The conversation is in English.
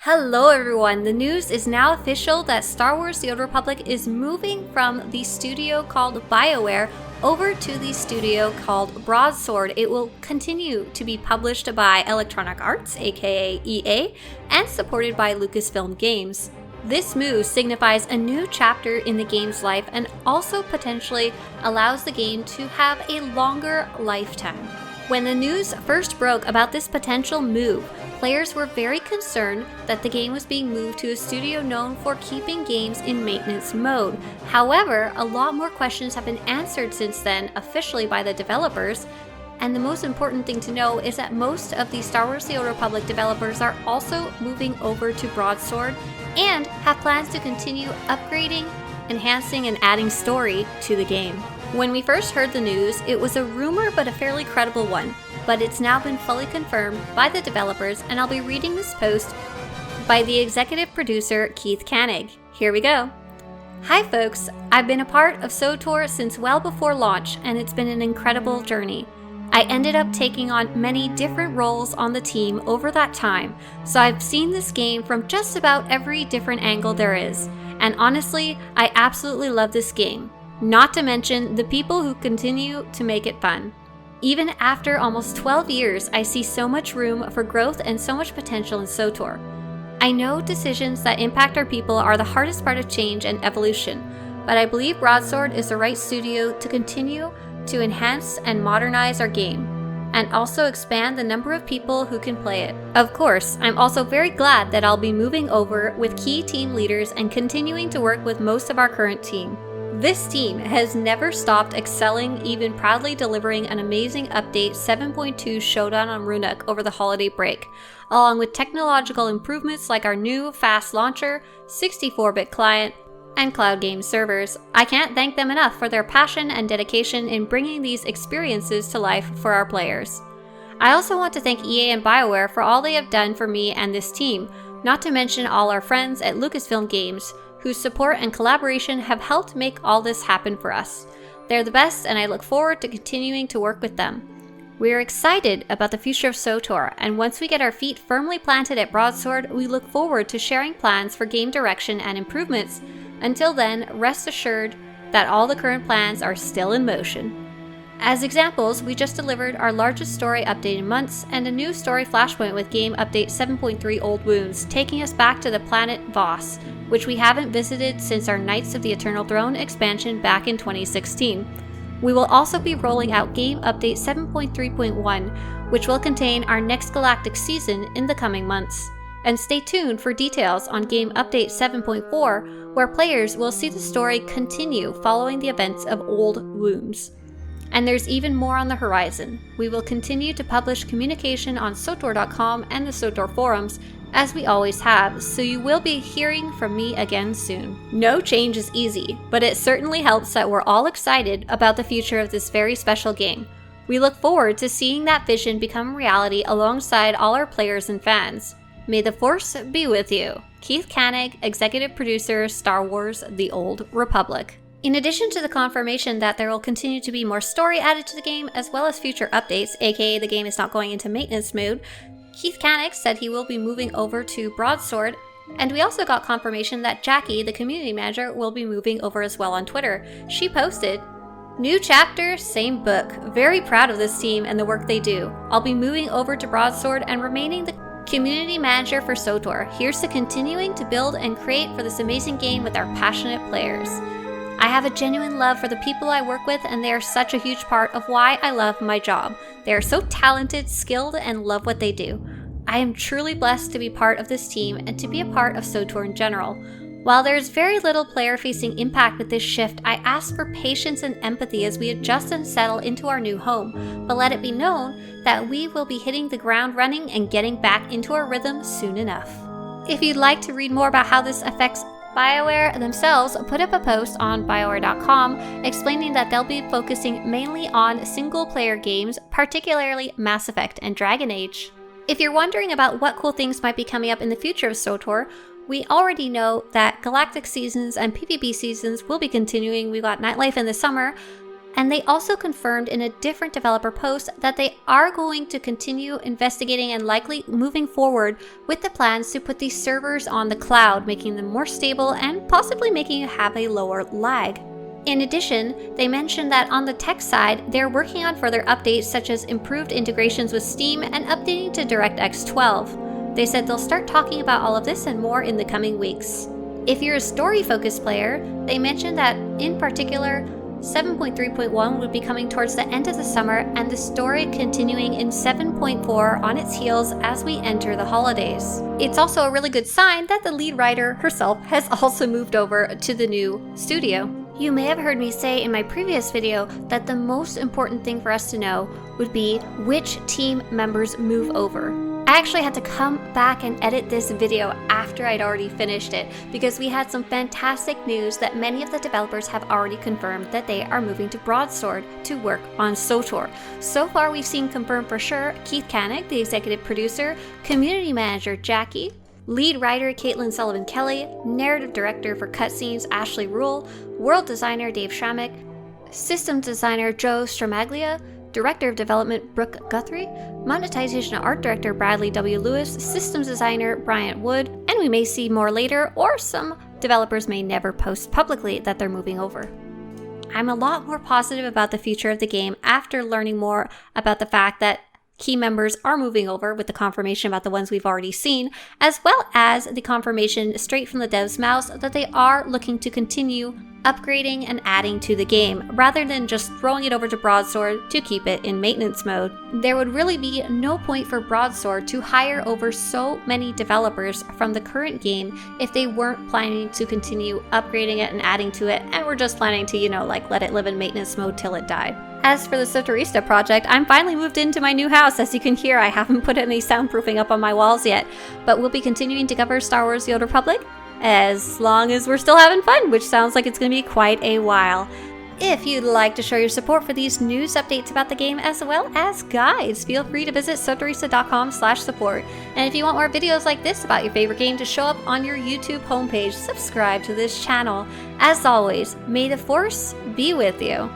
Hello everyone, the news is now official that Star Wars The Old Republic is moving from the studio called Bioware over to the studio called Broadsword. It will continue to be published by Electronic Arts, aka EA, and supported by Lucasfilm Games. This move signifies a new chapter in the game's life and also potentially allows the game to have a longer lifetime. When the news first broke about this potential move, players were very concerned that the game was being moved to a studio known for keeping games in maintenance mode. However, a lot more questions have been answered since then, officially by the developers, and the most important thing to know is that most of the Star Wars The Old Republic developers are also moving over to Broadsword and have plans to continue upgrading, enhancing, and adding story to the game. When we first heard the news, it was a rumor but a fairly credible one, but it's now been fully confirmed by the developers, and I'll be reading this post by the executive producer Keith Koenig. Here we go. Hi folks, I've been a part of SWTOR since well before launch, and it's been an incredible journey. I ended up taking on many different roles on the team over that time, so I've seen this game from just about every different angle there is, and honestly, I absolutely love this game. Not to mention the people who continue to make it fun. Even after almost 12 years, I see so much room for growth and so much potential in SWTOR. I know decisions that impact our people are the hardest part of change and evolution, but I believe Broadsword is the right studio to continue to enhance and modernize our game, and also expand the number of people who can play it. Of course, I'm also very glad that I'll be moving over with key team leaders and continuing to work with most of our current team. This team has never stopped excelling, even proudly delivering an amazing update 7.2 Showdown on Runuk over the holiday break, along with technological improvements like our new fast launcher, 64-bit client, and cloud game servers. I can't thank them enough for their passion and dedication in bringing these experiences to life for our players. I also want to thank EA and Bioware for all they have done for me and this team, not to mention all our friends at Lucasfilm Games, whose support and collaboration have helped make all this happen for us. They're the best, and I look forward to continuing to work with them. We are excited about the future of SWTOR, and once we get our feet firmly planted at Broadsword, we look forward to sharing plans for game direction and improvements. Until then, rest assured that all the current plans are still in motion. As examples, we just delivered our largest story update in months and a new story flashpoint with game update 7.3 Old Wounds, taking us back to the planet Voss, which we haven't visited since our Knights of the Eternal Throne expansion back in 2016. We will also be rolling out game update 7.3.1, which will contain our next galactic season in the coming months. And stay tuned for details on game update 7.4, where players will see the story continue following the events of Old Wounds. And there's even more on the horizon. We will continue to publish communication on SWTOR.com and the SWTOR forums, as we always have, so you will be hearing from me again soon. No change is easy, but it certainly helps that we're all excited about the future of this very special game. We look forward to seeing that vision become reality alongside all our players and fans. May the Force be with you. Keith Koenig, Executive Producer, Star Wars The Old Republic. In addition to the confirmation that there will continue to be more story added to the game, as well as future updates, aka the game is not going into maintenance mode, Keith Koenig said he will be moving over to Broadsword, and we also got confirmation that Jackie, the community manager, will be moving over as well on Twitter. She posted, "New chapter, same book. Very proud of this team and the work they do. I'll be moving over to Broadsword and remaining the community manager for SWTOR. Here's to continuing to build and create for this amazing game with our passionate players. I have a genuine love for the people I work with, and they are such a huge part of why I love my job. They are so talented, skilled, and love what they do. I am truly blessed to be part of this team and to be a part of SWTOR in general. While there is very little player-facing impact with this shift, I ask for patience and empathy as we adjust and settle into our new home, but let it be known that we will be hitting the ground running and getting back into our rhythm soon enough." If you'd like to read more about how this affects Bioware themselves, put up a post on Bioware.com explaining that they'll be focusing mainly on single-player games, particularly Mass Effect and Dragon Age. If you're wondering about what cool things might be coming up in the future of SWTOR, we already know that Galactic seasons and PvP seasons will be continuing. We've got Nightlife in the summer, And they also confirmed in a different developer post that they are going to continue investigating and likely moving forward with the plans to put these servers on the cloud, making them more stable and possibly making it have a lower lag. In addition, they mentioned that on the tech side, they're working on further updates such as improved integrations with Steam and updating to DirectX 12. They said they'll start talking about all of this and more in the coming weeks. If you're a story-focused player, they mentioned that in particular, 7.3.1 would be coming towards the end of the summer and the story continuing in 7.4 on its heels as we enter the holidays. It's also a really good sign that the lead writer herself has also moved over to the new studio. You may have heard me say in my previous video that the most important thing for us to know would be which team members move over. I actually had to come back and edit this video after I'd already finished it because we had some fantastic news that many of the developers have already confirmed that they are moving to Broadsword to work on SWTOR. So far we've seen confirmed for sure Keith Kanek, the executive producer, community manager Jackie, lead writer Caitlin Sullivan-Kelly, narrative director for cutscenes Ashley Rule, world designer Dave Schramek, systems designer Joe Stramaglia, Director of Development Brooke Guthrie, Monetization Art Director Bradley W. Lewis, Systems Designer Bryant Wood, and we may see more later, or some developers may never post publicly that they're moving over. I'm a lot more positive about the future of the game after learning more about the fact that key members are moving over with the confirmation about the ones we've already seen, as well as the confirmation straight from the devs' mouths that they are looking to continue upgrading and adding to the game, rather than just throwing it over to Broadsword to keep it in maintenance mode. There would really be no point for Broadsword to hire over so many developers from the current game if they weren't planning to continue upgrading it and adding to it, and were just planning to, let it live in maintenance mode till it died. As for the Swtorista project, I'm finally moved into my new house. As you can hear, I haven't put any soundproofing up on my walls yet, but we'll be continuing to cover Star Wars The Old Republic as long as we're still having fun, which sounds like it's going to be quite a while. If you'd like to show your support for these news updates about the game as well as guides, feel free to visit swtorista.com/support. And if you want more videos like this about your favorite game to show up on your YouTube homepage, subscribe to this channel. As always, may the Force be with you.